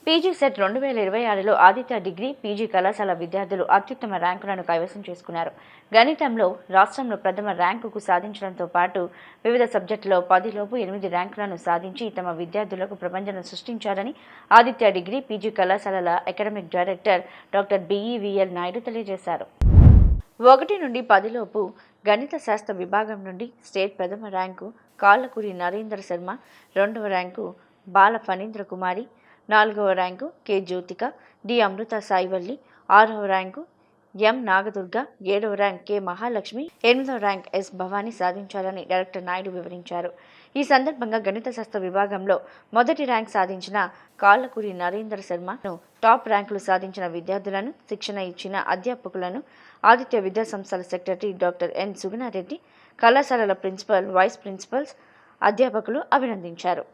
PG CET 2026లో Aditya degree, PG కళాశాల విద్యార్థులు అత్యుత్తమ ర్యాంకులను కైవసం చేసుకున్నారు. గణితంలో రాష్ట్రంలో ప్రథమ ర్యాంకుకు సాధించడంతో పాటు వివిధ సబ్జెక్టులో 10లోపు 8 ర్యాంకులను సాధించి తమ విద్యార్థులకు ప్రపంచం సృష్టించారని ఆదిత్య డిగ్రీ, పీజీ కళాశాలల అకాడమిక్ డైరెక్టర్ డాక్టర్ బిఈవిఎల్ నాయుడు తెలియజేశారు. 1 నుండి 10లోపు గణిత శాస్త్ర విభాగం నుండి స్టేట్ ప్రథమ ర్యాంకు కాళ్ళకూరి నరేంద్ర శర్మ, 2వ ర్యాంకు బాల ఫణీంద్ర కుమారి, 4వ rank K Jyothika, D Amrutha Saivalli, 6వ ర్యాంకు ఎం నాగదుర్గ, 7వ ర్యాంక్ కె మహాలక్ష్మి, 8వ ర్యాంక్ ఎస్ భవానీ సాధించారని డైరెక్టర్ నాయుడు వివరించారు. ఈ సందర్భంగా గణిత శాస్త్ర విభాగంలో మొదటి ర్యాంక్ సాధించిన కాళ్ళకూరి నరేంద్ర శర్మను, టాప్ ర్యాంకులు సాధించిన విద్యార్థులను, శిక్షణ ఇచ్చిన అధ్యాపకులను ఆదిత్య విద్యా సంస్థల సెక్రటరీ డాక్టర్ ఎన్ సుగుణారెడ్డి, కళాశాలల ప్రిన్సిపల్, వైస్ ప్రిన్సిపల్స్, అధ్యాపకులు అభినందించారు.